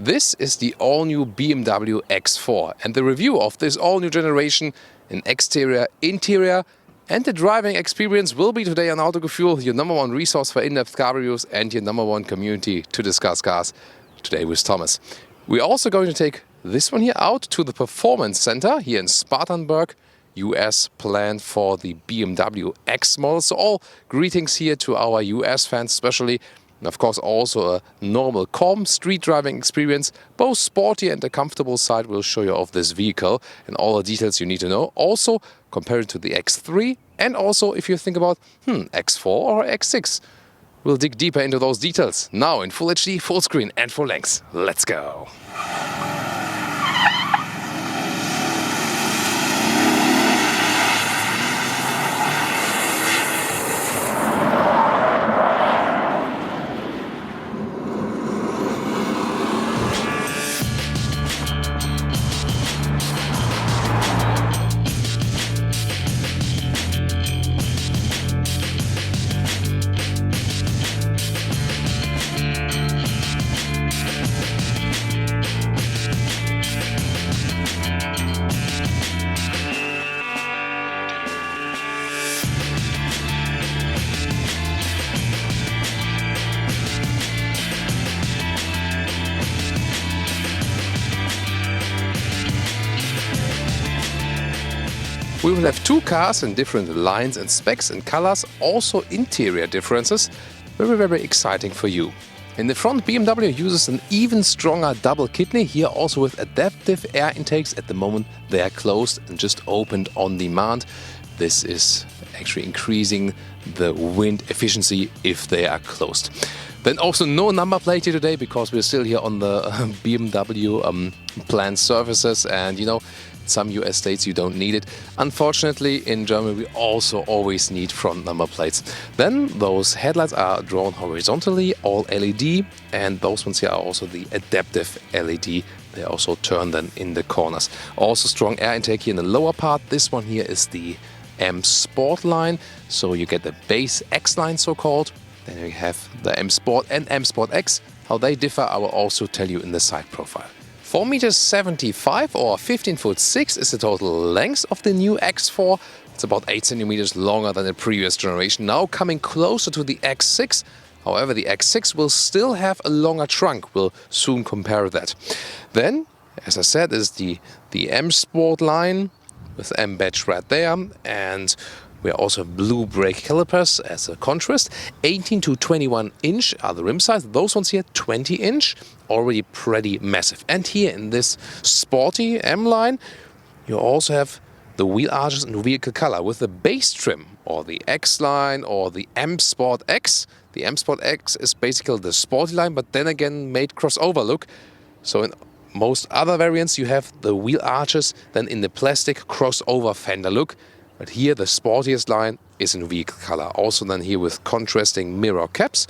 This is the all-new BMW X4 and the review of this all-new generation in exterior, interior and the driving experience will be today on Autogefuehl, your #1 resource for in-depth car reviews and your #1 community to discuss cars. Today with Thomas. We're also going to take this one here out to the Performance Center here in Spartanburg, US, planned for the BMW X model. So all greetings here to our US fans especially. And of course also a normal calm street driving experience, both sporty and a comfortable side will show you of this vehicle and all the details you need to know. Also compared to the X3 and also if you think about X4 or X6. We'll dig deeper into those details now in Full HD, full screen and full length. Let's go! We will have two cars in different lines and specs and colors, also interior differences, very exciting for you. In the front, BMW uses an even stronger double kidney, here also with adaptive air intakes. At the moment they are closed and just opened on demand. This is actually increasing the wind efficiency if they are closed. Then also no number plate here today because we're still here on the BMW planned surfaces, and you know, some US states you don't need it. Unfortunately in Germany we also always need front number plates. Then those headlights are drawn horizontally, all LED, and those ones here are also the adaptive LED. They also turn then in the corners. Also strong air intake here in the lower part. This one here is the M Sport line, so you get the base X line so called. Then you have the M Sport and M Sport X. How they differ I will also tell you in the side profile. 4.75 m or 15.6 is the total length of the new X4. It's about 8 cm longer than the previous generation, now coming closer to the X6. However, the X6 will still have a longer trunk, we'll soon compare that. Then, as I said, is the M Sport line with M badge right there, and we also have blue brake calipers as a contrast. 18 to 21 inch are the rim size. Those ones here 20 inch, already pretty massive. And here in this sporty M line, you also have the wheel arches in vehicle color with the base trim, or the X line or the M Sport X. The M Sport X is basically the sporty line, but then again made crossover look. So in most other variants you have the wheel arches then in the plastic crossover fender look. But here the sportiest line is in vehicle color. Also then here with contrasting mirror caps,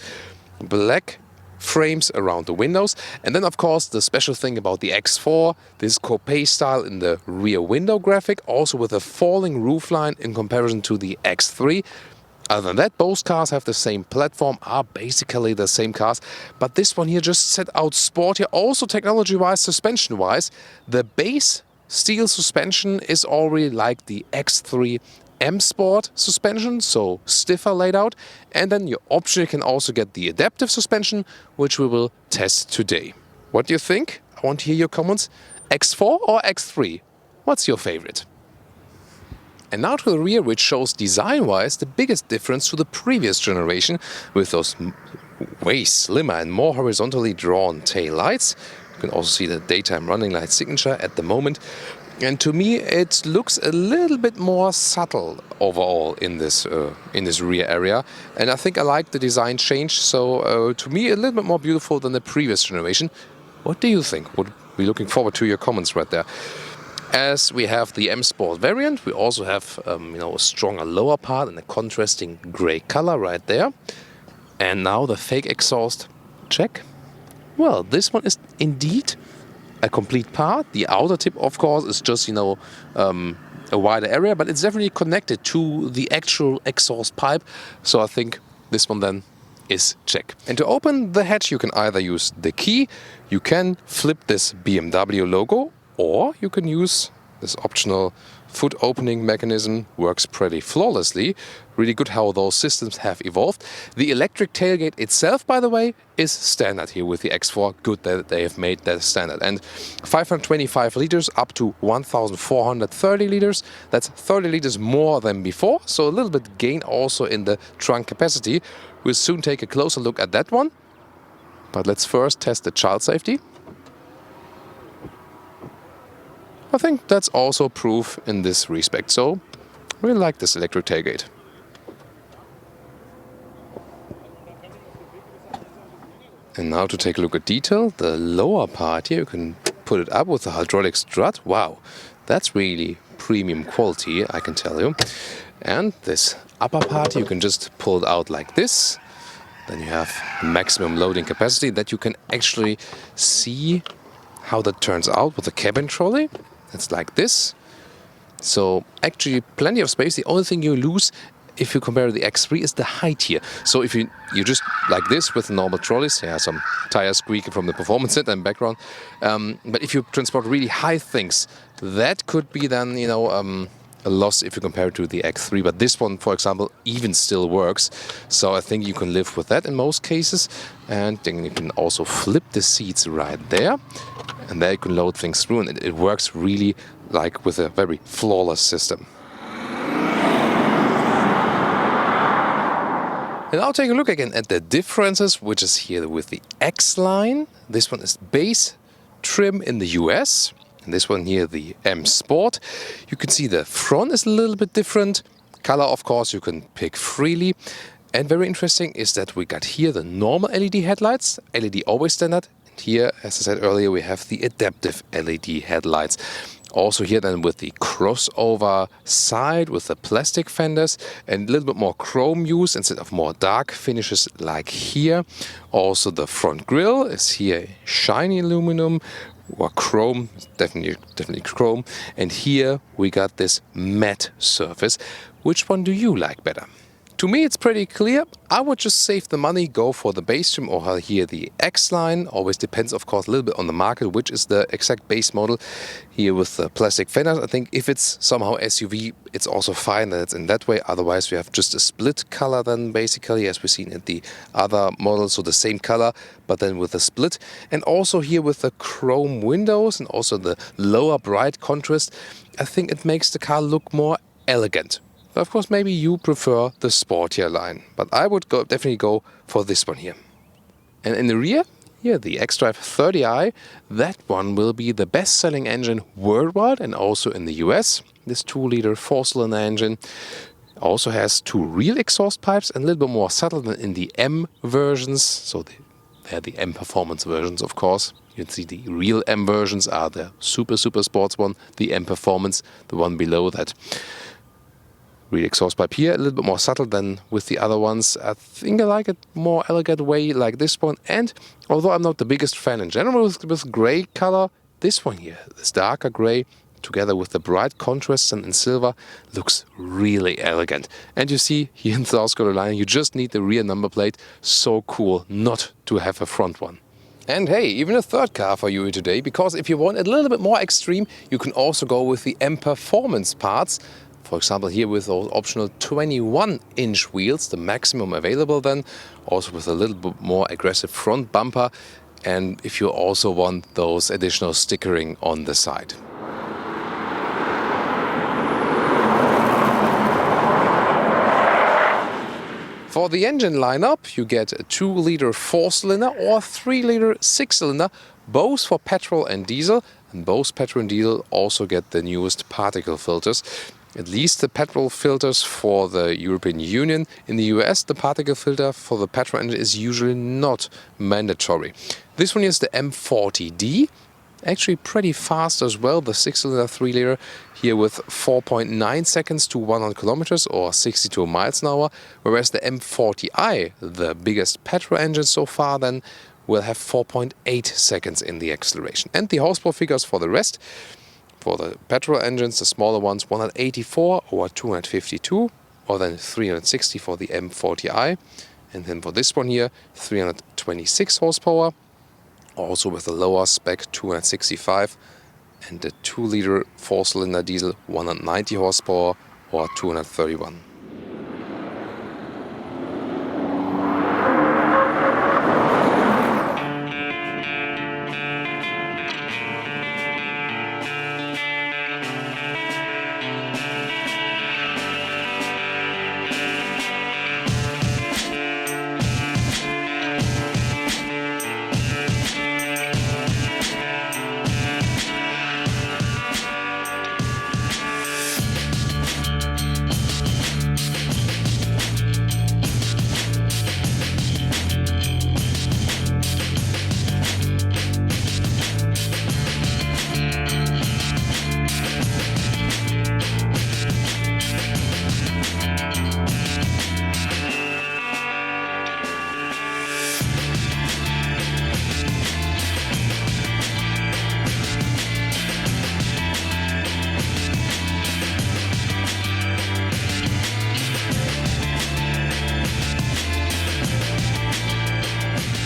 black frames around the windows. And then of course the special thing about the X4, this coupe style in the rear window graphic, also with a falling roofline in comparison to the X3. Other than that, both cars have the same platform, are basically the same cars. But this one here just set out sportier, also technology-wise, suspension-wise. The base steel suspension is already like the X3 M Sport suspension, so stiffer laid out. And then you optionally can also get the adaptive suspension, which we will test today. What do you think? I want to hear your comments. X4 or X3? What's your favorite? And now to the rear, which shows design-wise the biggest difference to the previous generation with those way slimmer and more horizontally drawn tail lights. You can also see the daytime running light signature at the moment. And to me it looks a little bit more subtle overall in this rear area. And I think I like the design change, so to me a little bit more beautiful than the previous generation. What do you think? Would be looking forward to your comments right there. As we have the M Sport variant, we also have a stronger lower part and a contrasting grey color right there. And now the fake exhaust, check. Well, this one is indeed a complete part. The outer tip, of course, is just, a wider area, but it's definitely connected to the actual exhaust pipe. So I think this one then is check. And to open the hatch you can either use the key, you can flip this BMW logo, or you can use this optional foot opening mechanism. Works pretty flawlessly. Really good how those systems have evolved. The electric tailgate itself, by the way, is standard here with the X4. Good that they have made that standard. And 525 liters up to 1430 liters. That's 30 liters more than before. So a little bit gain also in the trunk capacity. We'll soon take a closer look at that one. But let's first test the child safety. I think that's also proof in this respect, so I really like this electric tailgate. And now to take a look at detail, the lower part here, you can put it up with the hydraulic strut. Wow, that's really premium quality, I can tell you. And this upper part, you can just pull it out like this. Then you have maximum loading capacity that you can actually see how that turns out with the cabin trolley. It's like this. So actually plenty of space. The only thing you lose if you compare to the X3 is the height here. So if you just like this with normal trolleys, yeah, some tires squeaking from the performance set and background. But if you transport really high things, that could be then, you know, a loss if you compare it to the X3. But this one, for example, even still works. So I think you can live with that in most cases. And then you can also flip the seats right there. And there you can load things through, and it works really like with a very flawless system. And now take a look again at the differences, which is here with the X line. This one is base trim in the US, and this one here, the M Sport. You can see the front is a little bit different. Color, of course, you can pick freely. And very interesting is that we got here the normal LED headlights, LED always standard. Here, as I said earlier, we have the adaptive LED headlights. Also here then with the crossover side with the plastic fenders and a little bit more chrome use instead of more dark finishes like here. Also the front grille is here shiny aluminum or chrome, definitely chrome. And here we got this matte surface. Which one do you like better? To me it's pretty clear. I would just save the money, go for the base trim or here the X line. Always depends of course a little bit on the market, which is the exact base model. Here with the plastic fenders, I think if it's somehow SUV, it's also fine that it's in that way. Otherwise we have just a split color then basically, as we've seen in the other models. So the same color, but then with a split. And also here with the chrome windows and also the lower bright contrast, I think it makes the car look more elegant. Of course, maybe you prefer the sportier line, but I would definitely go for this one here. And in the rear, here the xDrive 30i, that one will be the best-selling engine worldwide and also in the US. This 2-liter 4-cylinder engine also has 2 real exhaust pipes and a little bit more subtle than in the M versions. So they're the M performance versions, of course. You can see the real M versions are the super sports one, the M performance, the one below that. Real exhaust pipe here, a little bit more subtle than with the other ones. I think I like it more elegant way like this one. And although I'm not the biggest fan in general with grey color, this one here, this darker grey, together with the bright contrasts and in silver, looks really elegant. And you see here in South Carolina, you just need the rear number plate. So cool not to have a front one. And hey, even a third car for you today, because if you want a little bit more extreme, you can also go with the M Performance parts. For example, here with those optional 21-inch wheels, the maximum available then, also with a little bit more aggressive front bumper, and if you also want those additional stickering on the side. For the engine lineup, you get a 2-liter 4-cylinder or 3-liter 6-cylinder, both for petrol and diesel, and both petrol and diesel also get the newest particle filters. At least the petrol filters for the European Union. In the US, the particle filter for the petrol engine is usually not mandatory. This one is the M40d. Actually pretty fast as well, the 6-cylinder 3-liter here with 4.9 seconds to 100 kilometers or 62 miles an hour. Whereas the M40i, the biggest petrol engine so far, then will have 4.8 seconds in the acceleration. And the horsepower figures for the rest. For the petrol engines, the smaller ones, 184 or 252, or then 360 for the M40i. And then for this one here, 326 horsepower, also with a lower spec 265, and the 2-liter 4-cylinder diesel 190 horsepower or 231.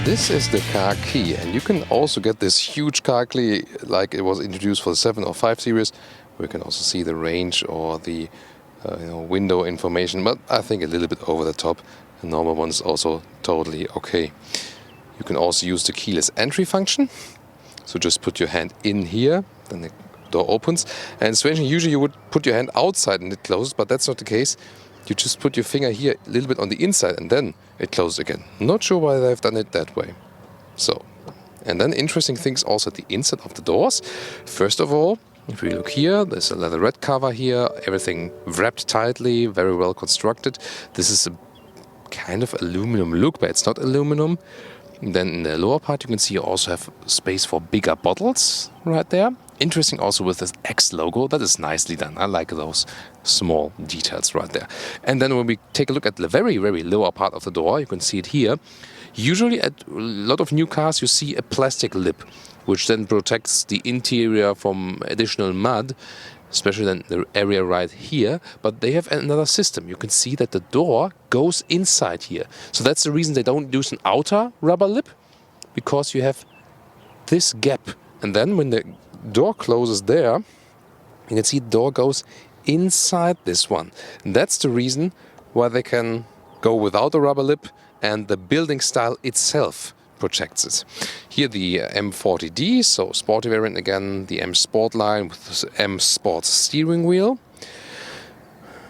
This is the car key, and you can also get this huge car key like it was introduced for the 7 or 5 series, where you can also see the range or the window information, but I think a little bit over the top. The normal one is also totally okay. You can also use the keyless entry function, so just put your hand in here, then the door opens, and strangely usually you would put your hand outside and it closes, but that's not the case. You just put your finger here a little bit on the inside and then it closes again. Not sure why they've done it that way. So, and then interesting things also at the inside of the doors. First of all, if we look here, there's a leatherette cover here, everything wrapped tightly, very well constructed. This is a kind of aluminum look, but it's not aluminum. And then in the lower part you can see you also have space for bigger bottles right there. Interesting also with this X logo, that is nicely done. I like those small details right there. And then when we take a look at the very, very lower part of the door, you can see it here. Usually at a lot of new cars you see a plastic lip, which then protects the interior from additional mud, especially then the area right here. But they have another system. You can see that the door goes inside here. So that's the reason they don't use an outer rubber lip, because you have this gap. And then when the door closes there, you can see the door goes inside this one. And that's the reason why they can go without a rubber lip, and the building style itself protects it. Here the M40d, so sporty variant again, the M Sport line with the M Sport steering wheel.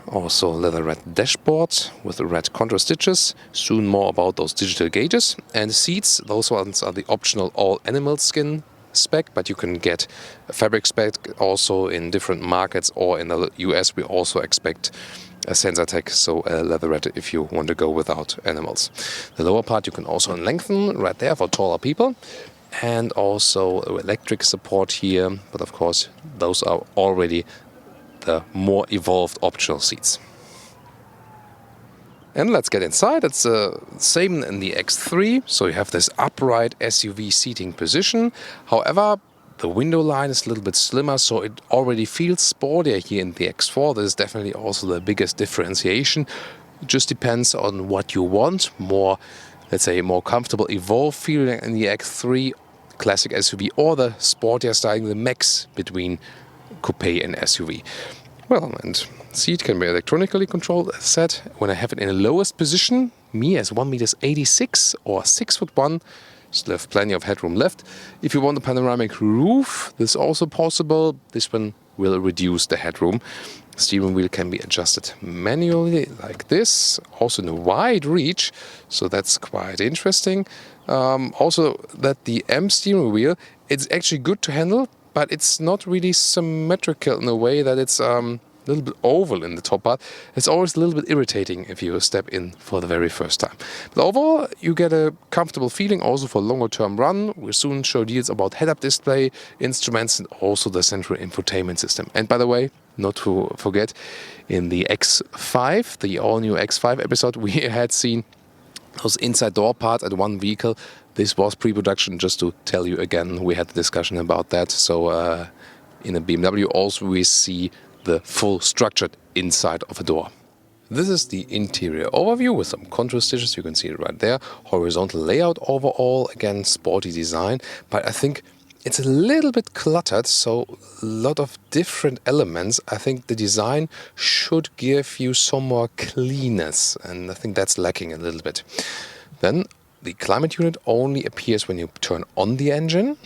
Also leatherette dashboard with the red contour stitches. Soon more about those digital gauges. And the seats, those ones are the optional all animal skin spec, but you can get a fabric spec also in different markets, or in the US we also expect a SensorTech, so a leatherette if you want to go without animals. The lower part you can also lengthen right there for taller people, and also electric support here, but of course those are already the more evolved optional seats. And let's get inside. It's the same in the X3, so you have this upright SUV seating position. However, the window line is a little bit slimmer, so it already feels sportier here in the X4. This is definitely also the biggest differentiation. It just depends on what you want. More, let's say, more comfortable, evolved feeling in the X3 classic SUV, or the sportier styling, the mix between coupe and SUV. Well, and seat can be electronically controlled, as said. When I have it in the lowest position, me as 1.86 m or 6'1", still have plenty of headroom left. If you want a panoramic roof, this is also possible. This one will reduce the headroom. The steering wheel can be adjusted manually like this, also in a wide reach, so that's quite interesting. Also that the M steering wheel, it's actually good to handle, but it's not really symmetrical in a way that it's a little bit oval in the top part. It's always a little bit irritating if you step in for the very first time. But overall, you get a comfortable feeling also for longer term run. We'll soon show deals about head-up display, instruments, and also the central infotainment system. And by the way, not to forget, in the X5, the all-new X5 episode, we had seen those inside door parts at one vehicle. This was pre-production, just to tell you again, we had a discussion about that. So in a BMW also we see the full structured inside of a door. This is the interior overview with some contour stitches. You can see it right there. Horizontal layout overall. Again, sporty design. But I think it's a little bit cluttered, so a lot of different elements. I think the design should give you some more cleanness, and I think that's lacking a little bit. Then the climate unit only appears when you turn on the engine.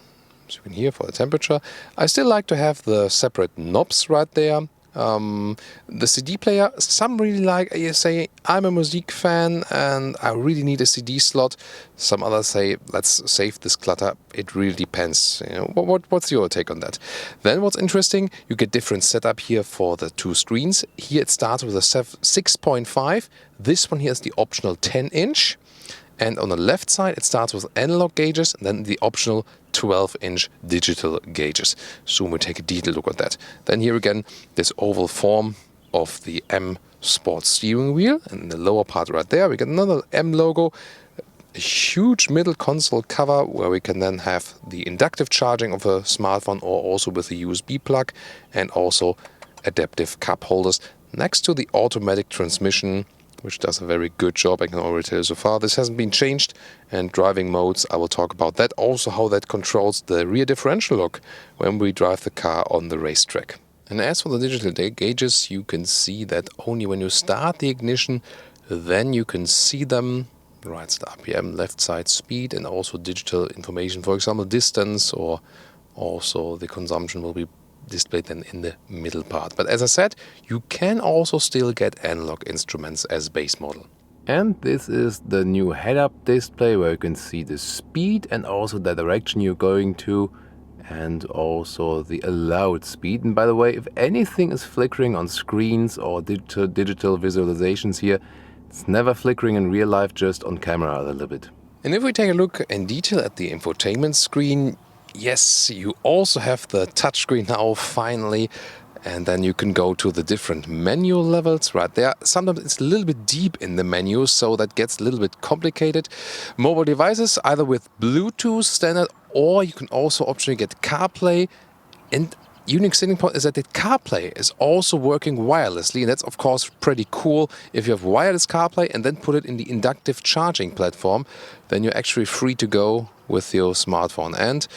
So you can hear for the temperature. I still like to have the separate knobs right there. The CD player, some really like, you say, I'm a music fan and I really need a CD slot. Some others say, let's save this clutter. It really depends. You know, what's your take on that? Then what's interesting, you get different setup here for the two screens. Here it starts with a 6.5. This one here is the optional 10-inch. And on the left side, it starts with analog gauges, and then the optional 12-inch digital gauges. So we take a detailed look at that. Then here again, this oval form of the M Sport steering wheel. And in the lower part right there, we get another M logo. A huge middle console cover where we can then have the inductive charging of a smartphone or also with a USB plug, and also adaptive cup holders next to the automatic transmission, which does a very good job, I can already tell you so far. This hasn't been changed, and driving modes, I will talk about that. Also how that controls the rear differential lock when we drive the car on the racetrack. And as for the digital gauges, you can see that only when you start the ignition, then you can see them. Right side RPM, left side speed, and also digital information, for example distance, or also the consumption will be displayed then in the middle part. But as I said, you can also still get analog instruments as base model. And this is the new head-up display where you can see the speed and also the direction you're going to, and also the allowed speed. And by the way, if anything is flickering on screens or digital visualizations here, it's never flickering in real life, just on camera a little bit. And if we take a look in detail at the infotainment screen, yes, you also have the touchscreen now, finally. And then you can go to the different menu levels right there. Sometimes it's a little bit deep in the menu, so that gets a little bit complicated. Mobile devices, either with Bluetooth standard, or you can also optionally get CarPlay. And unique selling point is that the CarPlay is also working wirelessly, and that's of course pretty cool. If you have wireless CarPlay and then put it in the inductive charging platform, then you're actually free to go with your smartphone. And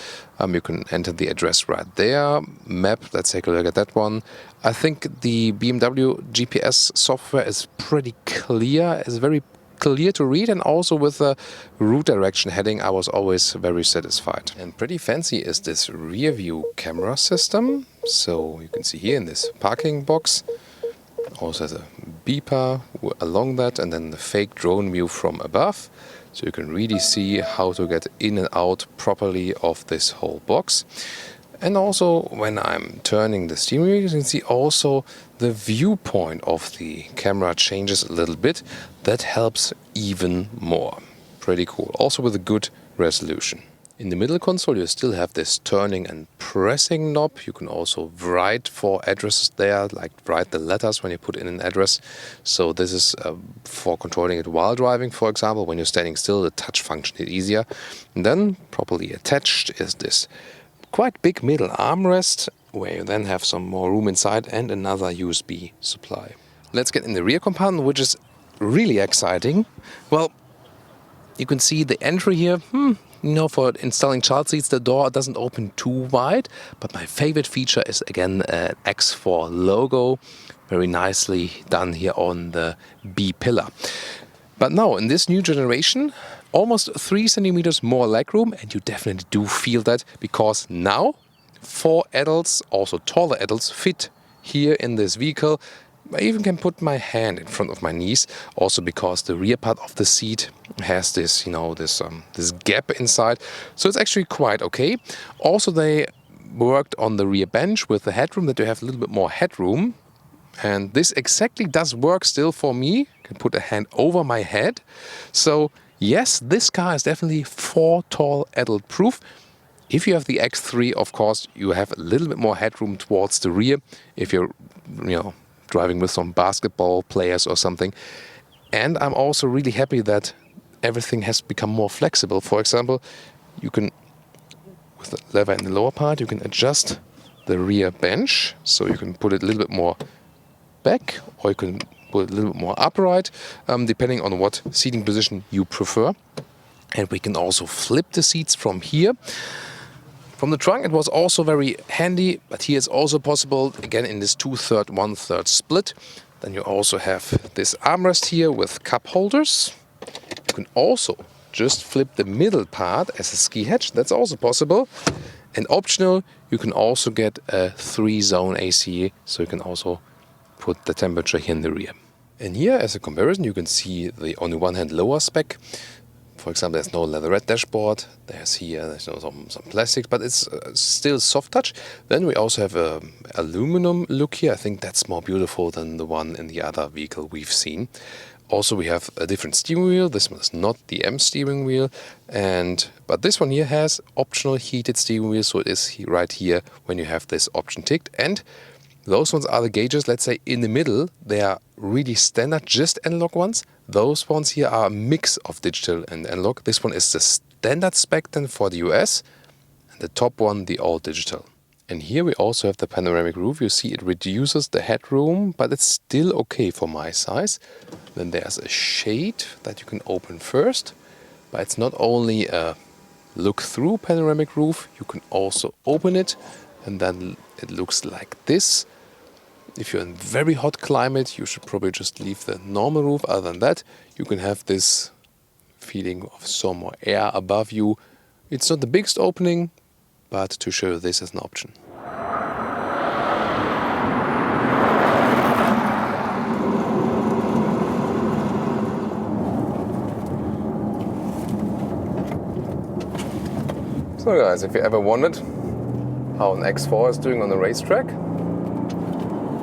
you can enter the address right there. Map, let's take a look at that one. I think the BMW GPS software is pretty clear. It's very clear to read, and also with the route direction heading I was always very satisfied. And pretty fancy is this rear view camera system. So you can see here in this parking box, also has a beeper along that, and then the fake drone view from above. So you can really see how to get in and out properly of this whole box. And also when I'm turning the steering wheel, you can see also the viewpoint of the camera changes a little bit. That helps even more. Pretty cool. Also with a good resolution. In the middle console you still have this turning and pressing knob. You can also write for addresses there, like write the letters when you put in an address. So this is for controlling it while driving, for example. When you're standing still, the touch function is easier. And then properly attached is this quite big middle armrest, where you then have some more room inside and another USB supply. Let's get in the rear compartment, which is really exciting. Well, you can see the entry here. You know, for installing child seats, the door doesn't open too wide. But my favorite feature is again an X4 logo. Very nicely done here on the B pillar. But now in this new generation, almost 3 centimeters more legroom, and you definitely do feel that, because now 4 adults, also taller adults, fit here in this vehicle. I even can put my hand in front of my knees, also because the rear part of the seat has this, you know, this gap inside. So it's actually quite okay. Also, they worked on the rear bench with the headroom, that you have a little bit more headroom. And this exactly does work still for me. I can put a hand over my head. So yes, this car is definitely 4 tall adult proof. If you have the X3, of course, you have a little bit more headroom towards the rear. If you're, you know, driving with some basketball players or something. And I'm also really happy that everything has become more flexible. For example, you can, with the lever in the lower part, you can adjust the rear bench. So you can put it a little bit more back, or you can pull it a little bit more upright, depending on what seating position you prefer. And we can also flip the seats from here. From the trunk it was also very handy, but here it's also possible, again in this 2/3, 1/3 split. Then you also have this armrest here with cup holders. You can also just flip the middle part as a ski hatch, that's also possible. And optional, you can also get a 3-zone AC, so you can also put the temperature here in the rear. And here, as a comparison, you can see the, on the one hand, lower spec. For example, there's no leatherette dashboard. There's some plastic, but it's still soft touch. Then we also have a aluminum look here. I think that's more beautiful than the one in the other vehicle we've seen. Also, we have a different steering wheel. This one is not the M steering wheel, but this one here has optional heated steering wheel, so it is right here when you have this option ticked. And those ones are the gauges, let's say in the middle, they are really standard, just analog ones. Those ones here are a mix of digital and analog. This one is the standard spec then for the US, and the top one, the all digital. And here we also have the panoramic roof. You see it reduces the headroom, but it's still okay for my size. Then there's a shade that you can open first, but it's not only a look-through panoramic roof, you can also open it, and then it looks like this. If you're in very hot climate, you should probably just leave the normal roof. Other than that, you can have this feeling of some more air above you. It's not the biggest opening, but to show you this as an option. So guys, if you ever wondered how an X4 is doing on the racetrack,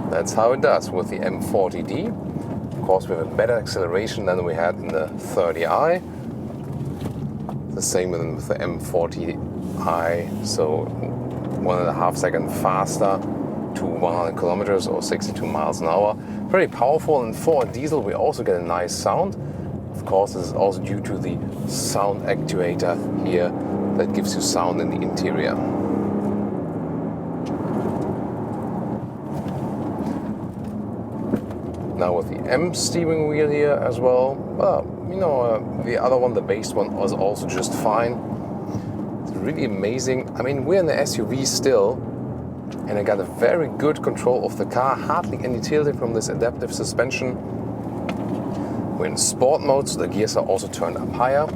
that's how it does with the M40d. Of course, we have a better acceleration than we had in the 30i. The same with the M40i, so 1.5 seconds faster to 100 kilometers or 62 miles an hour. Very powerful, and for a diesel we also get a nice sound. Of course, this is also due to the sound actuator here that gives you sound in the interior. Now with the M steering wheel here as well, the other one, the base one, was also just fine. It's really amazing. I mean, we're in the SUV still, and I got a very good control of the car, hardly any tilting from this adaptive suspension. We're in sport mode, so the gears are also turned up higher.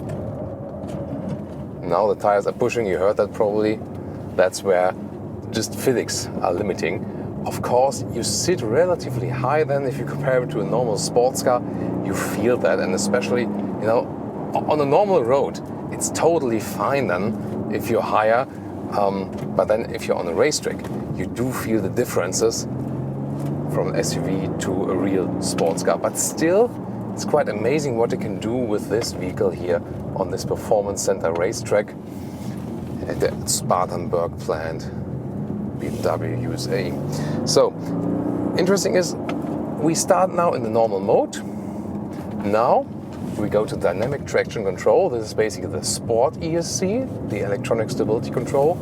Now the tires are pushing, you heard that probably. That's where just physics are limiting. Of course, you sit relatively high then if you compare it to a normal sports car. You feel that, and especially, on a normal road, it's totally fine then if you're higher. But then if you're on a racetrack, you do feel the differences from an SUV to a real sports car. But still, it's quite amazing what you can do with this vehicle here on this Performance Center racetrack at the Spartanburg plant, BMW USA. So, interesting is, we start now in the normal mode. Now we go to dynamic traction control. This is basically the Sport ESC, the electronic stability control.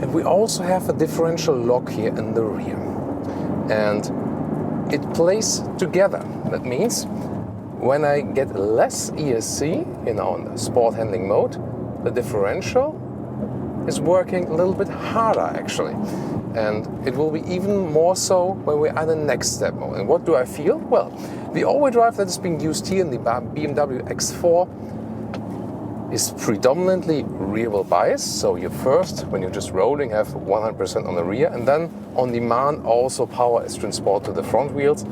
And we also have a differential lock here in the rear. And it plays together. That means when I get less ESC, in the sport handling mode, the differential is working a little bit harder actually. And it will be even more so when we're at the next step mode. And what do I feel? Well, the all-wheel drive that is being used here in the BMW X4 is predominantly rear-wheel bias. So you first, when you're just rolling, have 100% on the rear, and then on demand also power is transported to the front wheels.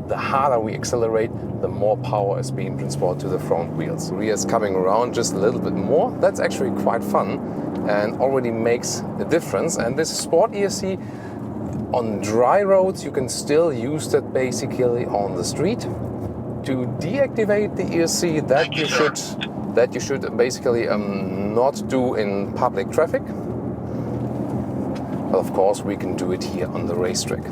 The harder we accelerate, the more power is being transported to the front wheels. The rear is coming around just a little bit more. That's actually quite fun and already makes a difference. And this Sport ESC, on dry roads, you can still use that basically on the street. To deactivate the ESC, that you should basically not do in public traffic. But of course, we can do it here on the racetrack.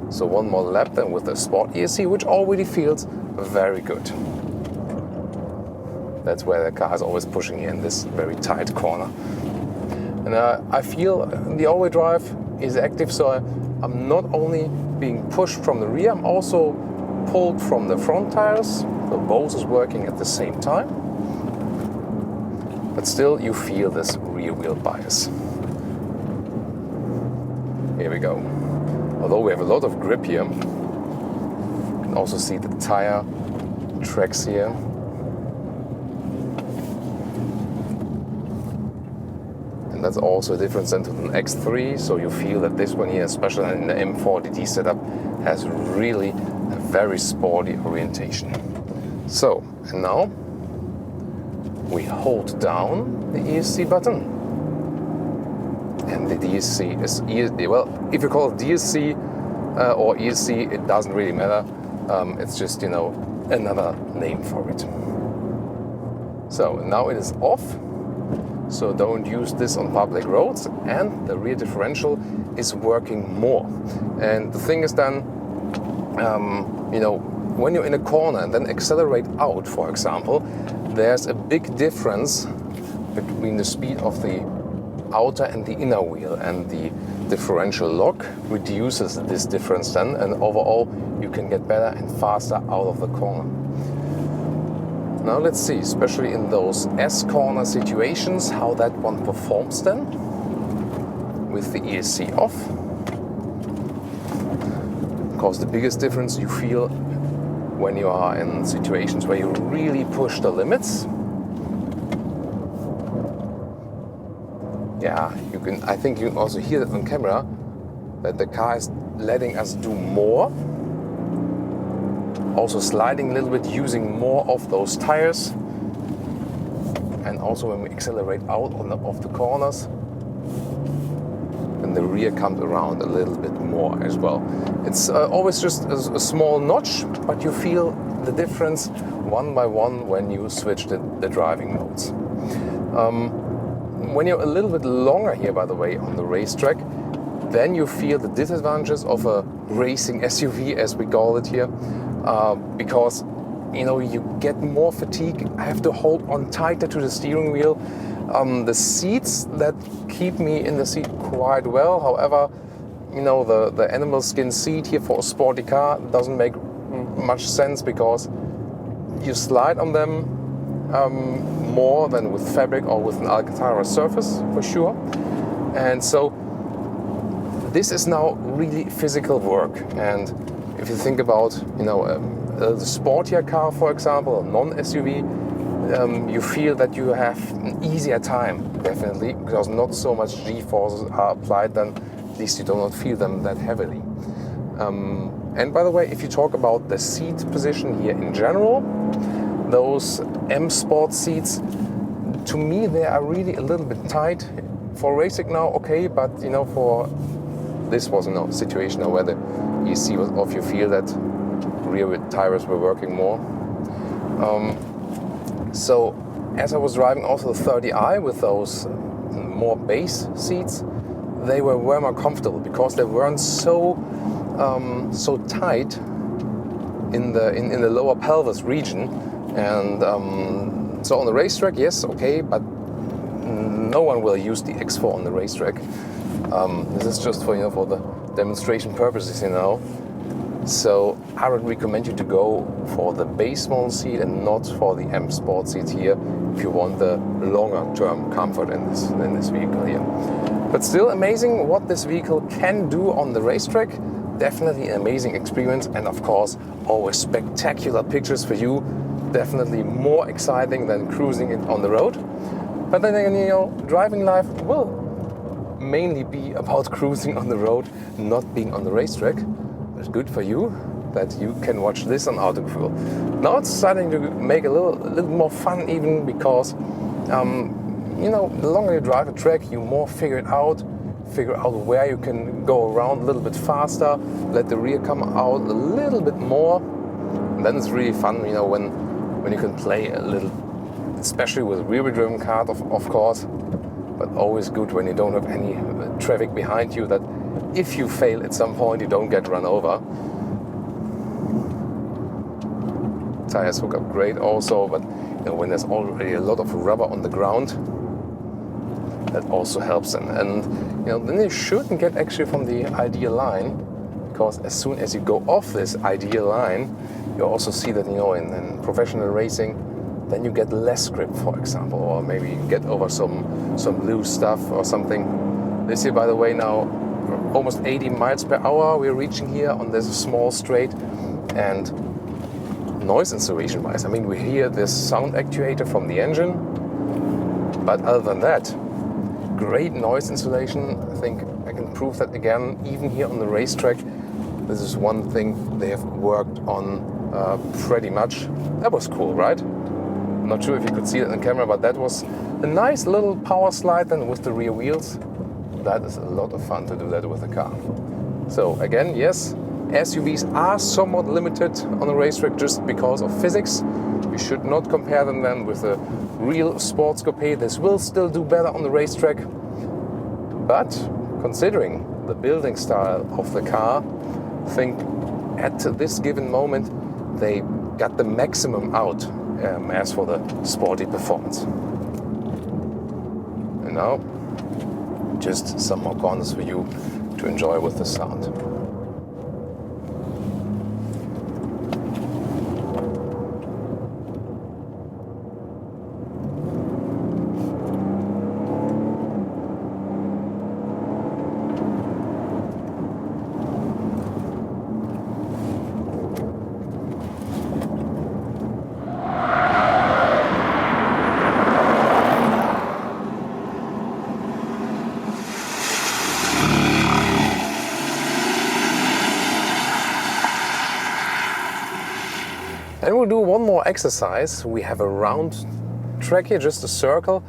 So one more lap then with the Sport ESC, which already feels very good. That's where the car is always pushing in this very tight corner. And I feel the all-wheel drive is active, so I'm not only being pushed from the rear, I'm also pulled from the front tires, so both is working at the same time. But still you feel this rear wheel bias. Here we go. Although we have a lot of grip here, you can also see the tire tracks here. And that's also a difference than to an X3, so you feel that this one here, especially in the M40d setup, has really a very sporty orientation. So, and now we hold down the ESC button. And the DSC is, well, if you call it DSC or ESC, it doesn't really matter. It's just, you know, another name for it. So now it is off. So don't use this on public roads, and the rear differential is working more. And the thing is then, you know, when you're in a corner and then accelerate out, for example, there's a big difference between the speed of the outer and the inner wheel, and the differential lock reduces this difference then, and overall you can get better and faster out of the corner. Now let's see, especially in those S-corner situations, how that one performs then with the ESC off. Of course, the biggest difference you feel when you are in situations where you really push the limits. Yeah, you can. I think you can also hear that on camera, that the car is letting us do more. Also sliding a little bit, using more of those tires. And also when we accelerate out of the corners, and the rear comes around a little bit more as well. It's always just a small notch, but you feel the difference one by one when you switch the driving modes. When you're a little bit longer here, by the way, on the racetrack, then you feel the disadvantages of a racing SUV, as we call it here, because you know you get more fatigue. I have to hold on tighter to the steering wheel. The seats that keep me in the seat quite well. However, you know, the animal skin seat here for a sporty car doesn't make much sense, because you slide on them more than with fabric or with an Alcantara surface, for sure. And so this is now really physical work. And if you think about, you know, the sportier car, for example, a non-SUV, you feel that you have an easier time, definitely, because not so much G-forces are applied, then at least you do not feel them that heavily. And by the way, if you talk about the seat position here in general, those M Sport seats, to me they are really a little bit tight. For racing now, okay, but you know, for this was a situation where the ESC was off, you feel that rear tires were working more. So as I was driving also the 30i with those more base seats, they were way more comfortable, because they weren't so tight in the lower pelvis region. And so on the racetrack, yes, okay, but no one will use the X4 on the racetrack. This is just for, you know, for the demonstration purposes, you know. So I would recommend you to go for the base model seat and not for the M Sport seat here, if you want the longer term comfort in this vehicle here. But still amazing what this vehicle can do on the racetrack. Definitely an amazing experience, and of course always spectacular pictures for you. Definitely more exciting than cruising it on the road. But then again, you know, driving life will mainly be about cruising on the road, not being on the racetrack. It's good for you that you can watch this on Autogefuehl. Now it's starting to make a little more fun, even because you know, the longer you drive a track, you more figure out where you can go around a little bit faster, let the rear come out a little bit more. And then it's really fun, you know, when you can play a little, especially with rear-driven cars, of course, but always good when you don't have any traffic behind you, that if you fail at some point, you don't get run over. Tires hook up great also, but you know, when there's already a lot of rubber on the ground, that also helps. And you know, then you shouldn't get actually from the ideal line, because as soon as you go off this ideal line, you also see that, you know, in professional racing, then you get less grip, for example, or maybe you get over some loose stuff or something. This here, by the way, now almost 80 miles per hour we're reaching here on this small straight. And noise insulation wise, I mean, we hear this sound actuator from the engine, but other than that, great noise insulation. I think I can prove that again, even here on the racetrack. This is one thing they have worked on pretty much. That was cool, right? I'm not sure if you could see it on camera, but that was a nice little power slide then with the rear wheels. That is a lot of fun to do that with the car. So again, yes, SUVs are somewhat limited on the racetrack just because of physics. You should not compare them then with a real sports coupe. This will still do better on the racetrack. But considering the building style of the car, I think at this given moment they got the maximum out as for the sporty performance. And now just some more corners for you to enjoy with the sound. And we'll do one more exercise. We have a round track here, just a circle,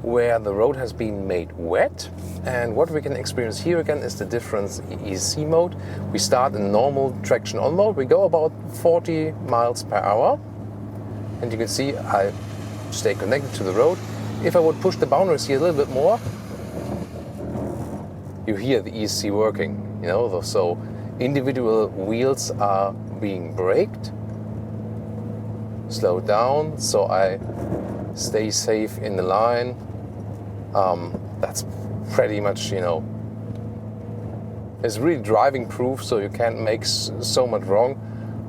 where the road has been made wet. And what we can experience here again is the difference in ESC mode. We start in normal traction on mode. We go about 40 miles per hour. And you can see I stay connected to the road. If I would push the boundaries here a little bit more, you hear the ESC working, you know, so individual wheels are being braked, slow down, so I stay safe in the line. That's pretty much, you know, it's really driving proof, so you can't make so much wrong.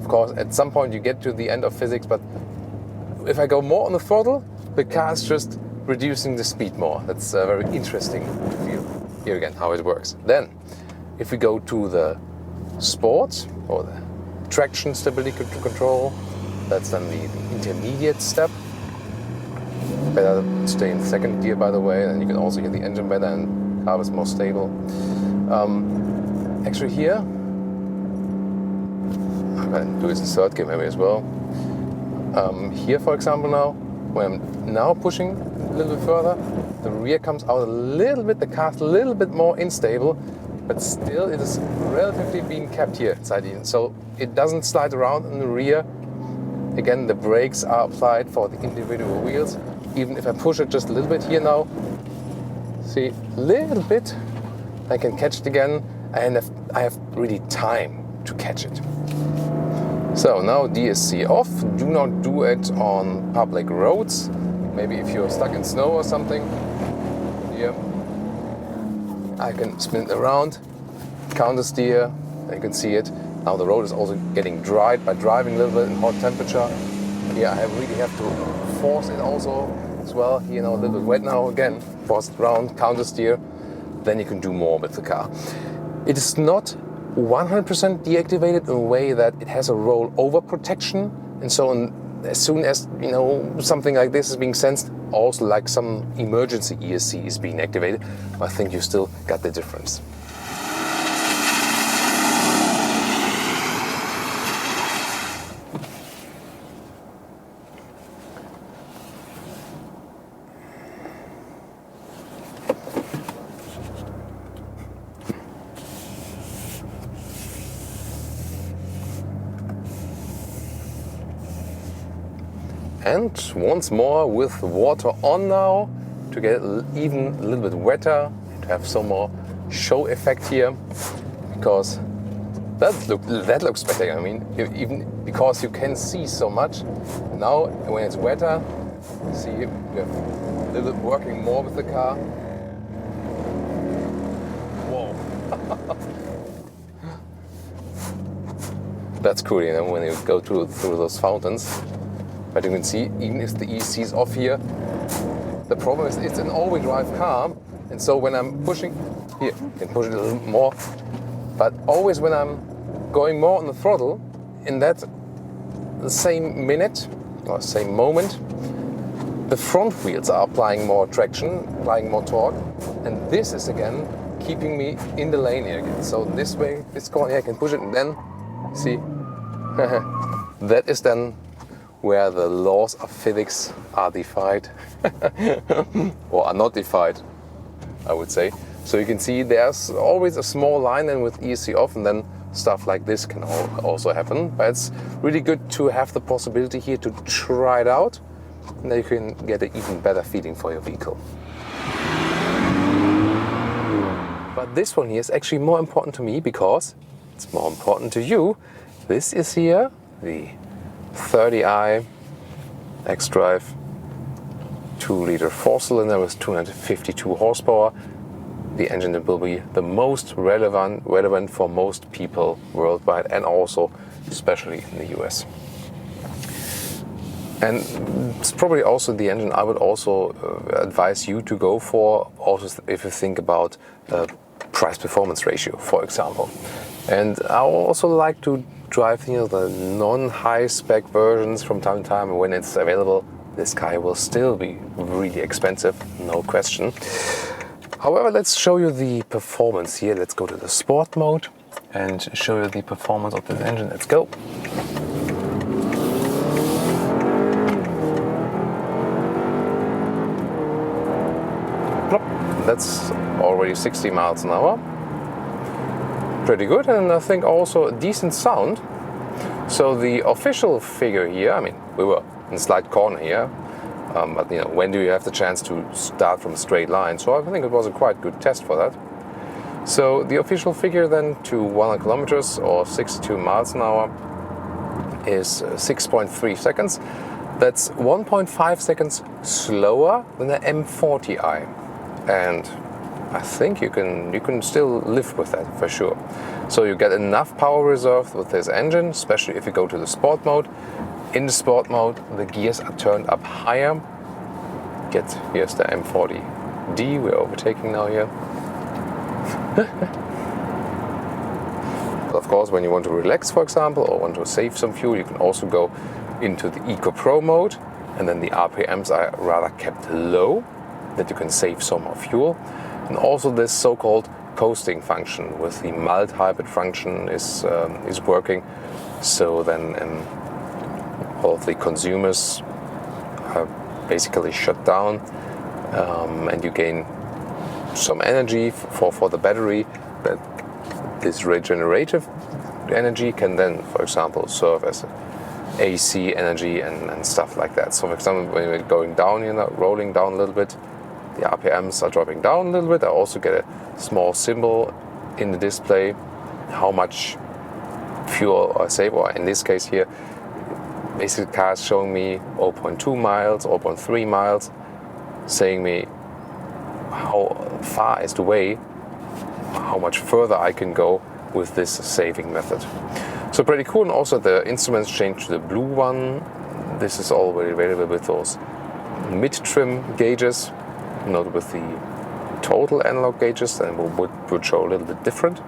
Of course, at some point you get to the end of physics, but if I go more on the throttle, the car is just reducing the speed more. That's very interesting to feel. Here again, how it works. Then, if we go to the sport or the traction stability control, that's then the intermediate step. Better stay in second gear, by the way, and you can also hear the engine better and the car is more stable. Actually here, I can do this in third gear maybe as well. Here, for example, now, when I'm now pushing a little bit further, the rear comes out a little bit, the car's a little bit more unstable, but still it is relatively being kept here inside the, so it doesn't slide around in the rear. Again, the brakes are applied for the individual wheels. Even if I push it just a little bit here now, see, a little bit, I can catch it again, and I have really time to catch it. So now DSC off, do not do it on public roads. Maybe if you're stuck in snow or something. Here, I can spin it around, counter steer, you can see it. Now the road is also getting dried by driving a little bit in hot temperature. Here I really have to force it also as well. Here now a little bit wet now again, force it around, counter steer. Then you can do more with the car. It is not 100% deactivated in a way that it has a rollover protection, and so as soon as, you know, something like this is being sensed, also like some emergency ESC is being activated, I think you still got the difference. And once more with water on now, to get it even a little bit wetter, to have some more show effect here, because that looks better. I mean, even because you can see so much. Now when it's wetter, see, we have a little bit working more with the car. Whoa. That's cool, you know, when you go through those fountains. But you can see, even if the EC is off here, the problem is it's an all-wheel drive car, and so when I'm pushing, here, you can push it a little more, but always when I'm going more on the throttle, in that same minute, or same moment, the front wheels are applying more traction, applying more torque, and this is again keeping me in the lane here again. So this way, this corner here, I can push it, and then, see, that is then where the laws of physics are defied, or are not defied, I would say. So you can see there's always a small line and with ESC off, and then stuff like this can also happen. But it's really good to have the possibility here to try it out, and then you can get an even better feeling for your vehicle. But this one here is actually more important to me because it's more important to you. This is here the 30i xDrive 2-liter 4-cylinder with 252 horsepower. The engine that will be the most relevant for most people worldwide, and also especially in the US. And it's probably also the engine I would also advise you to go for, also if you think about price-performance ratio, for example. And I also like to drive, you know, the non-high spec versions from time to time, and when it's available, this car will still be really expensive, no question. However, let's show you the performance here. Let's go to the sport mode and show you the performance of this engine. Let's go. Plop. That's already 60 miles an hour. Pretty good, and I think also a decent sound. So the official figure here, I mean, we were in slight corner here, but you know, when do you have the chance to start from a straight line? So I think it was a quite good test for that. So the official figure then to 100 kilometers or 62 miles an hour is 6.3 seconds. That's 1.5 seconds slower than the M40i, and I think you can still live with that for sure. So you get enough power reserve with this engine, especially if you go to the sport mode. In the sport mode, the gears are turned up higher. Here's the M40d we're overtaking now here. Of course, when you want to relax, for example, or want to save some fuel, you can also go into the Eco Pro mode, and then the RPMs are rather kept low, that you can save some more fuel. And also this so-called coasting function with the mild hybrid function is working. So then all of the consumers are basically shut down, and you gain some energy for the battery. That this regenerative energy can then, for example, serve as AC energy and stuff like that. So for example, when you're going down, you know, rolling down a little bit, the RPMs are dropping down a little bit. I also get a small symbol in the display how much fuel I save, or in this case here, basically the car is showing me 0.2 miles, 0.3 miles, saying me how far is the way, how much further I can go with this saving method. So pretty cool. And also the instruments changed to the blue one. This is already available with those mid-trim gauges, not with the total analog gauges, and would show a little bit different.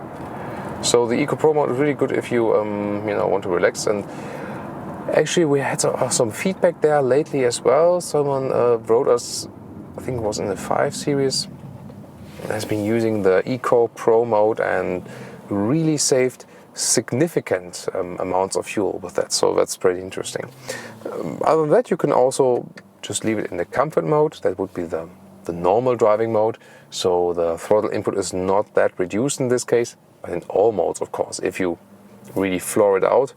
So the Eco Pro mode is really good if you want to relax. And actually we had some feedback there lately as well. Someone wrote us, I think it was in the 5 Series, has been using the Eco Pro mode and really saved significant amounts of fuel with that. So that's pretty interesting. Other than that, you can also just leave it in the comfort mode. That would be the normal driving mode. So the throttle input is not that reduced in this case, but in all modes, of course. If you really floor it out,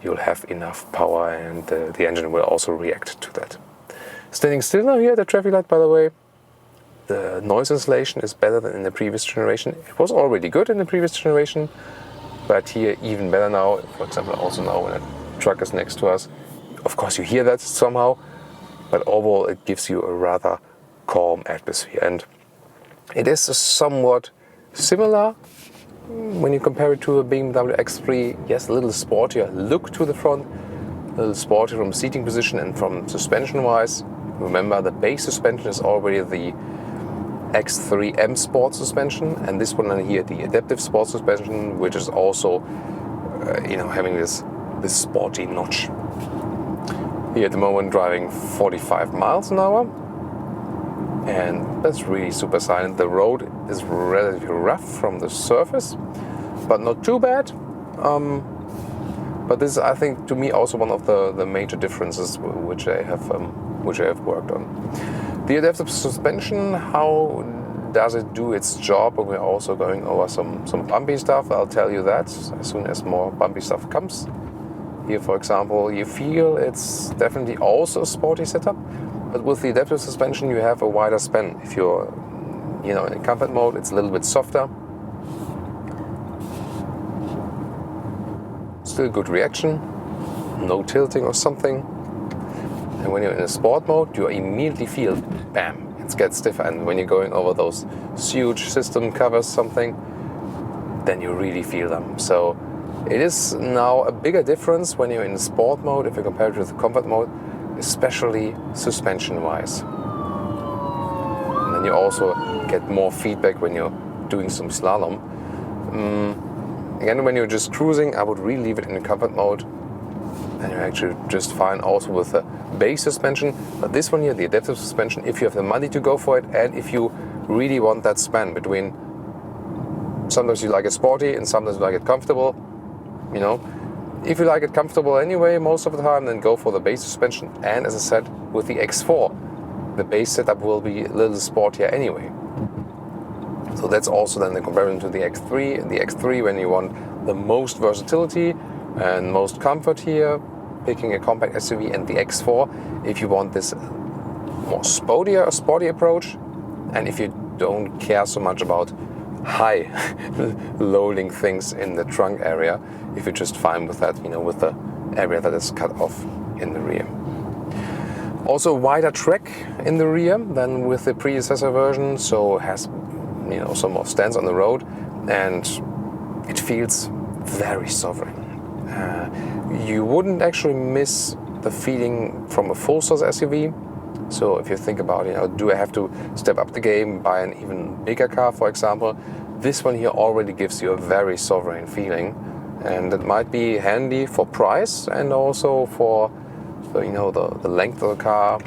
you'll have enough power, and the engine will also react to that. Standing still now here at the traffic light, by the way, the noise insulation is better than in the previous generation. It was already good in the previous generation, but here even better now. For example, also now when a truck is next to us, of course you hear that somehow, but overall it gives you a rather calm atmosphere. And it is somewhat similar when you compare it to a BMW X3, yes, a little sportier look to the front, a little sportier from seating position and from suspension wise. Remember, the base suspension is already the X3 M Sport suspension, and this one here, the adaptive sport suspension, which is also having this sporty notch. Here at the moment driving 45 miles an hour, and that's really super silent. The road is relatively rough from the surface, but not too bad. But this is, I think, to me also one of the major differences which I have worked on. The adaptive suspension, how does it do its job? We're also going over some bumpy stuff. I'll tell you that as soon as more bumpy stuff comes. Here, for example, you feel it's definitely also a sporty setup, but with the adaptive suspension you have a wider span. If you're in comfort mode, it's a little bit softer. Still good reaction, no tilting or something. And when you're in a sport mode, you immediately feel, bam, it gets stiffer. And when you're going over those huge system covers something, then you really feel them. So it is now a bigger difference when you're in sport mode if you compare it with the comfort mode, especially suspension-wise. And then you also get more feedback when you're doing some slalom. Again, when you're just cruising, I would really leave it in the comfort mode, and you're actually just fine also with the base suspension. But this one here, the adaptive suspension, if you have the money to go for it, and if you really want that span between sometimes you like it sporty and sometimes you like it comfortable, if you like it comfortable anyway most of the time, then go for the base suspension. And as I said, with the X4, the base setup will be a little sportier anyway. So that's also then the comparison to the X3. The X3, when you want the most versatility and most comfort here, picking a compact SUV, and the X4, if you want this more sporty approach, and if you don't care so much about high loading things in the trunk area, if you're just fine with that, with the area that is cut off in the rear. Also wider track in the rear than with the predecessor version, so it has some more stance on the road, and it feels very sovereign. You wouldn't actually miss the feeling from a full-size SUV. So if you think about, do I have to step up the game, buy an even bigger car, for example, this one here already gives you a very sovereign feeling, and it might be handy for price and also for the length of the car,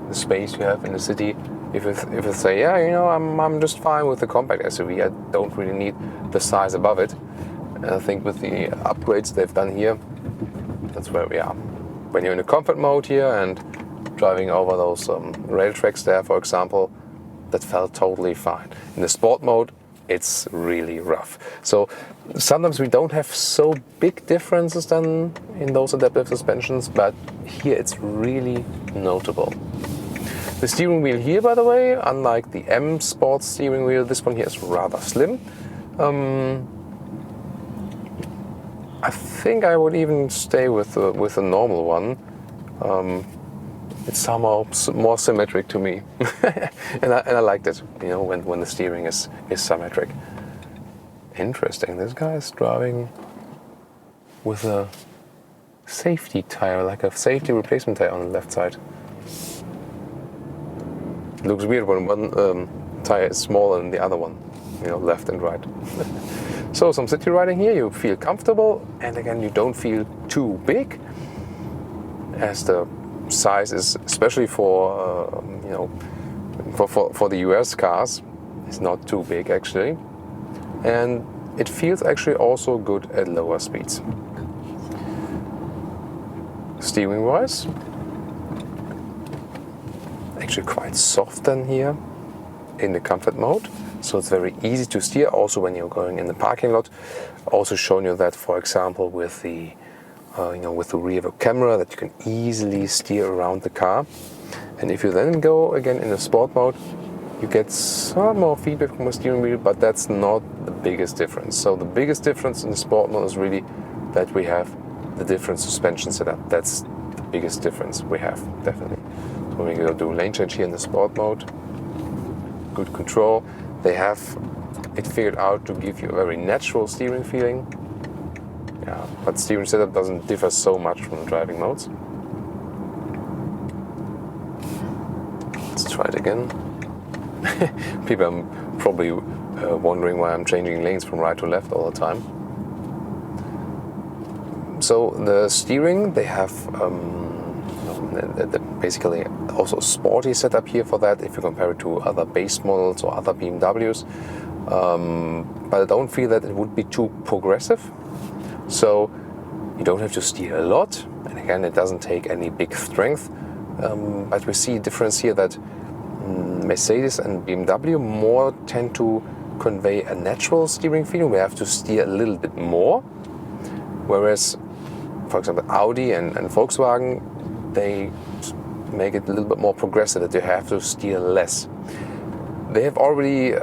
the space you have in the city. If you say, I'm just fine with the compact SUV, I don't really need the size above it. And I think with the upgrades they've done here, that's where we are. When you're in a comfort mode here and driving over those rail tracks there, for example, that felt totally fine. In the sport mode, it's really rough. So sometimes we don't have so big differences than in those adaptive suspensions, but here it's really notable. The steering wheel here, by the way, unlike the M Sport steering wheel, this one here is rather slim. I think I would even stay with a normal one. It's somehow more symmetric to me, and I liked it. When the steering is symmetric. Interesting. This guy is driving with a safety tire, like a safety replacement tire on the left side. It looks weird when one tire is smaller than the other one, left and right. So some city riding here, you feel comfortable, and again you don't feel too big, as the size is, especially for for the US cars, is not too big actually, and it feels actually also good at lower speeds. Steering wise, actually quite soft then here in the comfort mode, so it's very easy to steer also when you're going in the parking lot. Also shown you that, for example, with the with the rear view camera, that you can easily steer around the car. And if you then go again in the sport mode, you get some more feedback from the steering wheel, but that's not the biggest difference. So the biggest difference in the sport mode is really that we have the different suspension setup. That's the biggest difference we have, definitely. So we're going to do lane change here in the sport mode. Good control. They have it figured out to give you a very natural steering feeling. Yeah, but steering setup doesn't differ so much from the driving modes. Let's try it again. People are probably wondering why I'm changing lanes from right to left all the time. So the steering, they have basically also a sporty setup here for that if you compare it to other base models or other BMWs. But I don't feel that it would be too progressive. So you don't have to steer a lot, and again, it doesn't take any big strength. But we see a difference here that Mercedes and BMW more tend to convey a natural steering feeling. We have to steer a little bit more, whereas, for example, Audi and Volkswagen, they make it a little bit more progressive, that you have to steer less. They have already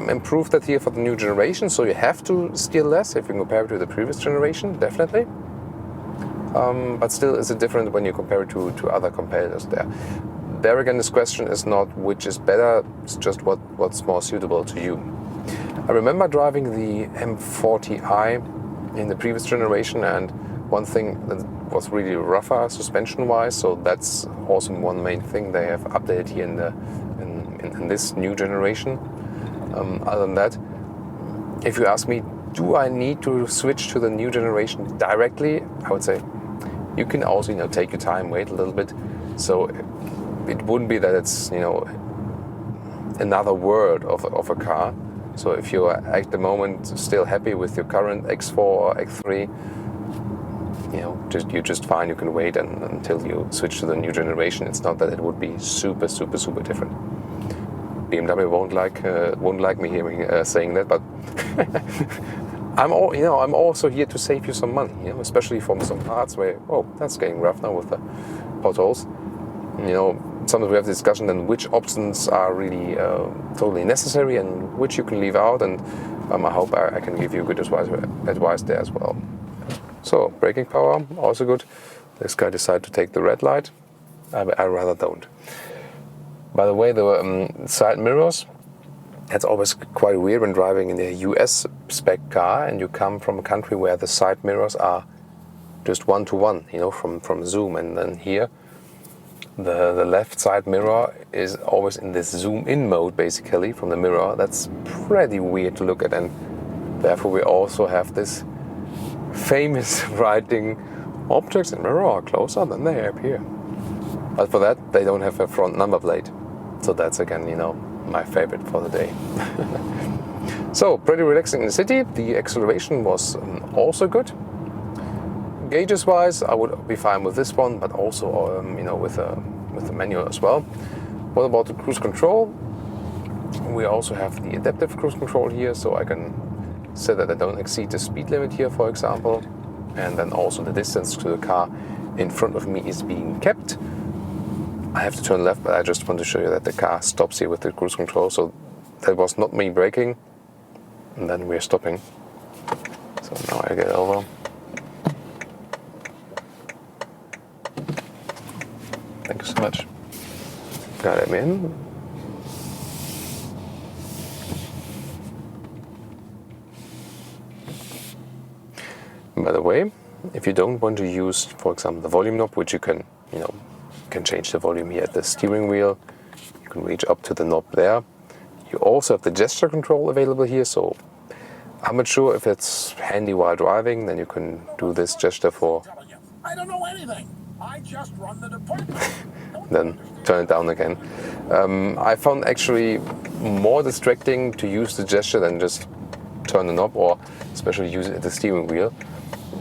improved that here for the new generation, so you have to steer less if you compare it to the previous generation, definitely. But still, it's different when you compare it to other competitors there. There again, this question is not which is better, it's just what's more suitable to you. I remember driving the M40i in the previous generation, and one thing that was really rougher suspension-wise, so that's also one main thing they have updated here in this new generation. Other than that, if you ask me, do I need to switch to the new generation directly? I would say you can also, take your time, wait a little bit. So it wouldn't be that it's, another world of a car. So if you're at the moment still happy with your current X4 or X3, you're just fine. You can wait until you switch to the new generation. It's not that it would be super different. BMW won't like me hearing saying that, but I'm also here to save you some money. Especially from some parts where that's getting rough now with the potholes. Sometimes we have a discussion then which options are really totally necessary and which you can leave out, and I hope I can give you good advice there as well. So, braking power, also good. This guy decided to take the red light. I rather don't. By the way, the side mirrors, that's always quite weird when driving in a US spec car and you come from a country where the side mirrors are just one-to-one, from zoom, and then here the left side mirror is always in this zoom in mode basically from the mirror. That's pretty weird to look at, and therefore we also have this famous writing, objects in mirror are closer than they appear. But for that they don't have a front number plate, so that's again my favorite for the day. So pretty relaxing in the city. The acceleration was also good. Gauges wise, I would be fine with this one, but also with the manual as well. What about the cruise control? We also have the adaptive cruise control here, so I can set that I don't exceed the speed limit here, for example, and then also the distance to the car in front of me is being kept. I have to turn left, but I just want to show you that the car stops here with the cruise control, so that was not me braking, and then we're stopping. So now I get over. Thank you so much. Got him in. By the way, if you don't want to use, for example, the volume knob, which you can, can change the volume here at the steering wheel. You can reach up to the knob there. You also have the gesture control available here, so I'm not sure if it's handy while driving. Then you can do this gesture for. I don't know anything. I just run the department. Then turn it down again. I found actually more distracting to use the gesture than just turn the knob, or especially use it at the steering wheel.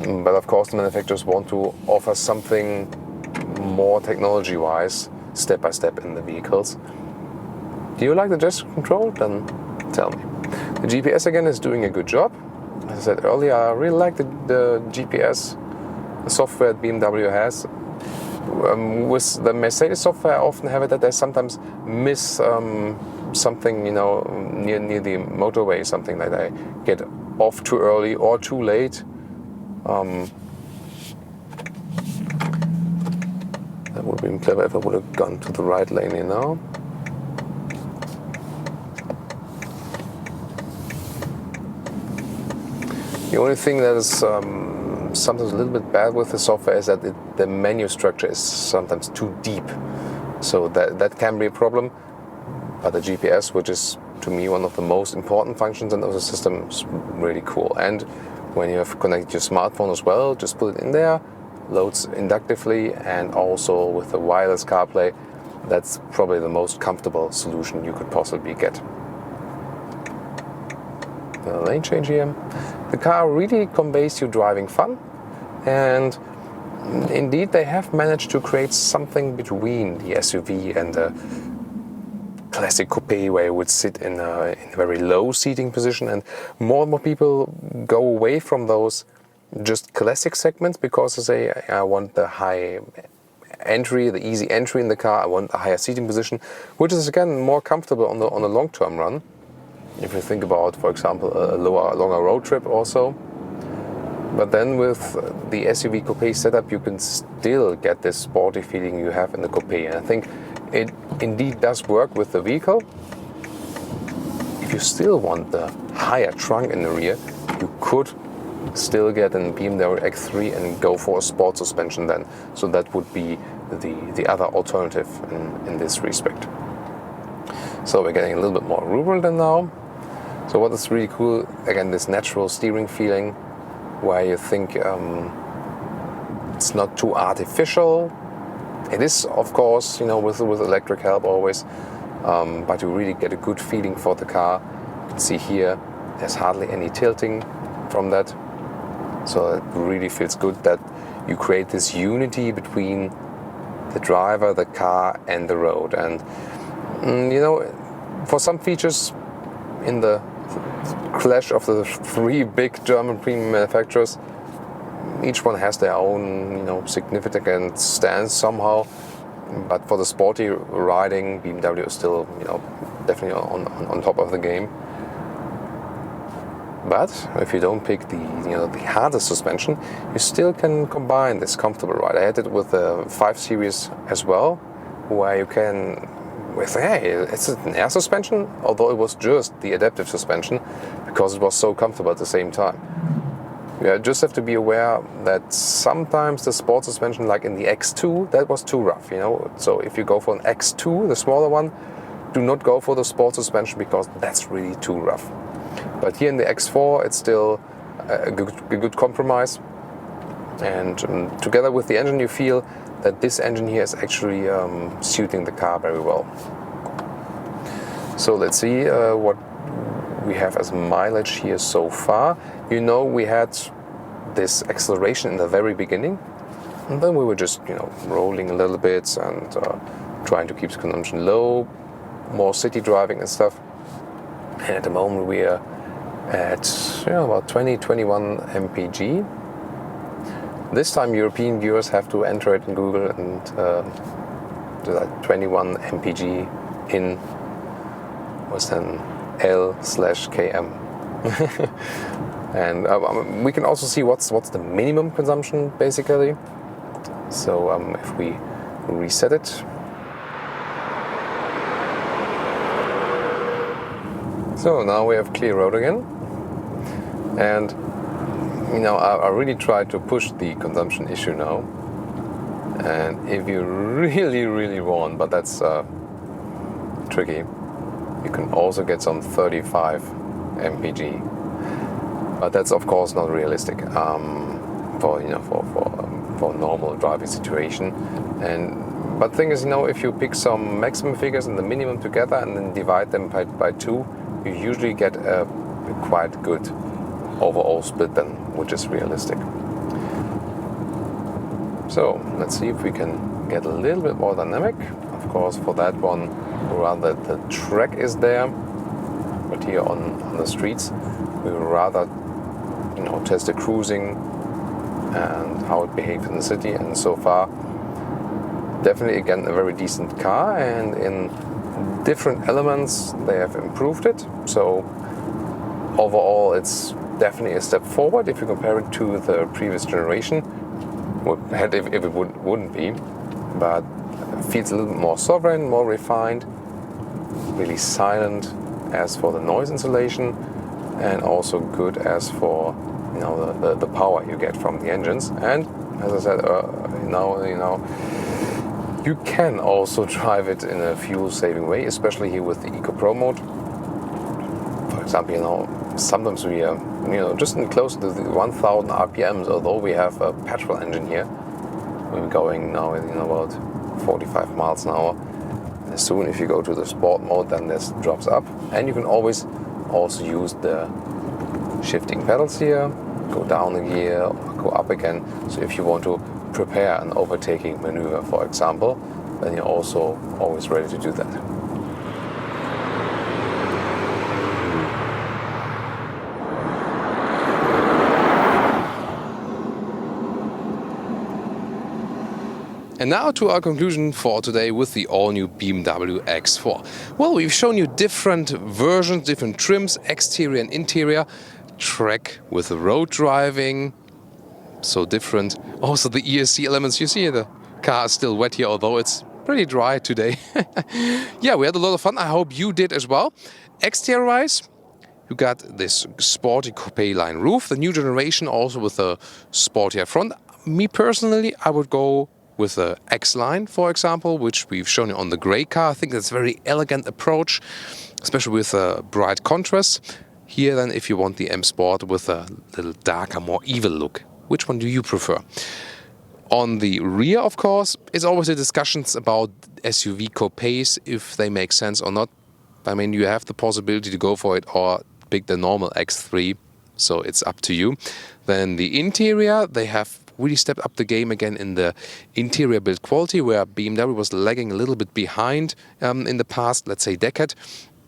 But of course the manufacturers want to offer something more technology-wise, step by step in the vehicles. Do you like the gesture control? Then tell me. The GPS again is doing a good job. As I said earlier, I really like the GPS software that BMW has. With the Mercedes software, I often have it that they sometimes miss something, near the motorway, something like they get off too early or too late. That would have been clever if I would have gone to the right lane here now. The only thing that is sometimes a little bit bad with the software is that the menu structure is sometimes too deep. So that can be a problem. But the GPS, which is to me one of the most important functions in the system, is really cool. And when you have connected your smartphone as well, just put it in there, loads inductively, and also with the wireless CarPlay, that's probably the most comfortable solution you could possibly get. The lane change here. The car really conveys you driving fun, and indeed they have managed to create something between the SUV and the classic coupe, where you would sit in a very low seating position, and more people go away from those just classic segments because they say, I want the high entry, the easy entry in the car, I want a higher seating position, which is again more comfortable on the long-term run. If you think about, for example, a longer road trip also. But then with the SUV coupe setup, you can still get this sporty feeling you have in the coupe. And I think it indeed does work with the vehicle. If you still want the higher trunk in the rear, you could still get a BMW X3 and go for a sport suspension then. So that would be the other alternative in this respect. So we're getting a little bit more rural than now. So what is really cool, again, this natural steering feeling, where you think it's not too artificial. It is, of course, with electric help always, but you really get a good feeling for the car. You can see here, there's hardly any tilting from that. So it really feels good that you create this unity between the driver, the car, and the road. And for some features in the clash of the three big German premium manufacturers, each one has their own, significant stance somehow. But for the sporty riding, BMW is still, definitely on top of the game. But if you don't pick the hardest suspension, you still can combine this comfortable ride. I had it with the 5 Series as well, where you can, it's an air suspension, although it was just the adaptive suspension, because it was so comfortable at the same time. You just have to be aware that sometimes the sport suspension, like in the X2, that was too rough, So if you go for an X2, the smaller one, do not go for the sport suspension, because that's really too rough. But here in the X4, it's still a good compromise. And together with the engine, you feel that this engine here is actually suiting the car very well. So let's see what we have as mileage here so far. We had this acceleration in the very beginning, and then we were just rolling a little bit and trying to keep the consumption low, more city driving and stuff. And at the moment we are at about 20-21 mpg. This time European viewers have to enter it in Google and do like 21 mpg in was then L/km. And we can also see what's the minimum consumption basically. So if we reset it, so now we have clear road again, and I really try to push the consumption issue now. And if you really want, but that's tricky, you can also get some 35 mpg. But that's of course not realistic for normal driving situation. But thing is, if you pick some maximum figures and the minimum together and then divide them by 2, you usually get a quite good overall split then, which is realistic. So let's see if we can get a little bit more dynamic. Of course, for that one, rather the track is there, but here on the streets, we would rather test the cruising and how it behaves in the city. And so far, definitely again a very decent car, and in different elements they have improved it. So overall, it's definitely a step forward if you compare it to the previous generation. If it wouldn't be, but it feels a little bit more sovereign, more refined, really silent as for the noise insulation, and also good as for the power you get from the engines. And as I said, you can also drive it in a fuel-saving way, especially here with the Eco Pro mode. For example, sometimes we are, just close to the 1000 RPMs, although we have a petrol engine here. We're going now in about 45 miles an hour. As soon if you go to the sport mode, then this drops up. And you can always also use the shifting pedals here, go down a gear, or go up again. So if you want to prepare an overtaking maneuver, for example, then you're also always ready to do that. And now to our conclusion for today with the all-new BMW X4. Well, we've shown you different versions, different trims, exterior and interior, track with road driving, so different. Also the ESC elements, you see the car is still wet here, although it's pretty dry today. Yeah, we had a lot of fun. I hope you did as well. Exterior-wise, you got this sporty coupe line roof, the new generation also with a sportier front. Me personally, I would go with the X-Line, for example, which we've shown you on the grey car. I think that's a very elegant approach, especially with a bright contrast. Here then, if you want the M Sport with a little darker, more evil look, which one do you prefer? On the rear, of course, it's always the discussions about SUV coupes, if they make sense or not. I mean, you have the possibility to go for it or pick the normal X3, so it's up to you. Then the interior, they have really stepped up the game again in the interior build quality, where BMW was lagging a little bit behind in the past, let's say, decade.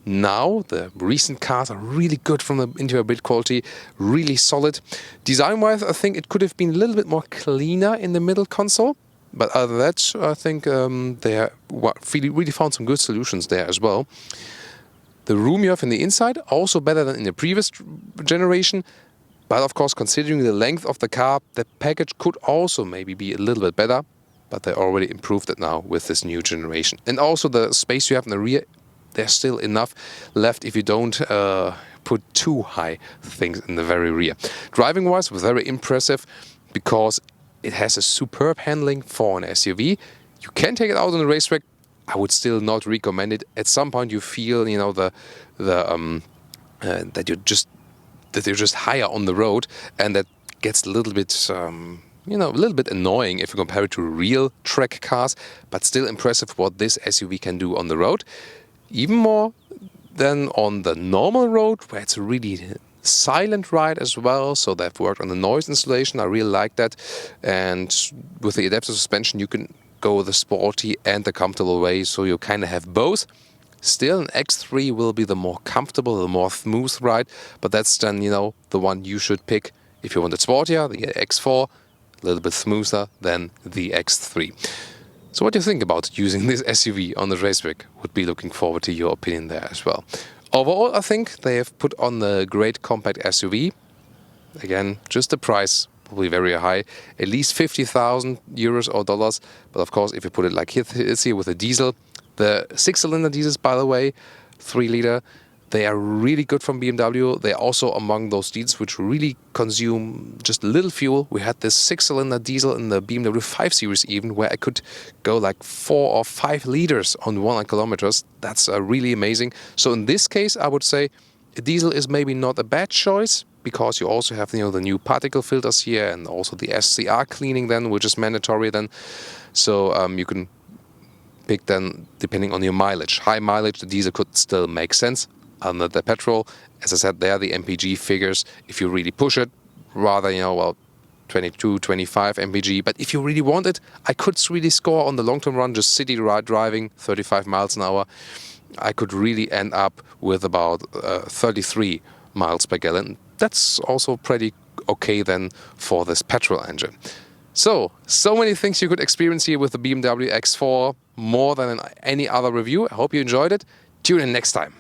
Now the recent cars are really good from the interior build quality, really solid. Design-wise, I think it could have been a little bit more cleaner in the middle console. But other than that, I think they really found some good solutions there as well. The room you have in the inside, also better than in the previous generation. But of course, considering the length of the car, the package could also maybe be a little bit better. But they already improved it now with this new generation. And also the space you have in the rear, there's still enough left if you don't put too high things in the very rear. Driving-wise, was very impressive because it has a superb handling for an SUV. You can take it out on the racetrack. I would still not recommend it. At some point, you feel, that you're just higher on the road, and that gets a little bit, a little bit annoying if you compare it to real track cars. But still impressive what this SUV can do on the road. Even more than on the normal road, where it's a really silent ride as well. So they've worked on the noise installation. I really like that. And with the adaptive suspension, you can go the sporty and the comfortable way. So you kind of have both. Still, an X3 will be the more comfortable, the more smooth ride. But that's then, the one you should pick if you want it sportier. The X4, a little bit smoother than the X3. So what do you think about using this SUV on the racetrack? Would be looking forward to your opinion there as well. Overall, I think they have put on a great compact SUV. Again, just the price will be very high, at least 50,000 euros or dollars. But of course, if you put it like here with a diesel, the 6-cylinder diesels, by the way, 3-liter, they are really good from BMW. They're also among those diesels which really consume just little fuel. We had this 6-cylinder diesel in the BMW 5 Series even, where I could go like 4 or 5 liters on 100 kilometers. That's really amazing. So in this case, I would say a diesel is maybe not a bad choice, because you also have the new particle filters here, and also the SCR cleaning then, which is mandatory then. So you can pick then depending on your mileage. High mileage, the diesel could still make sense. Under the petrol, as I said, there the MPG figures, if you really push it, rather 22, 25 MPG. But if you really want it, I could really score on the long-term run, just city ride driving 35 miles an hour. I could really end up with about 33 miles per gallon. That's also pretty okay then for this petrol engine. So many things you could experience here with the BMW X4, more than in any other review. I hope you enjoyed it. Tune in next time.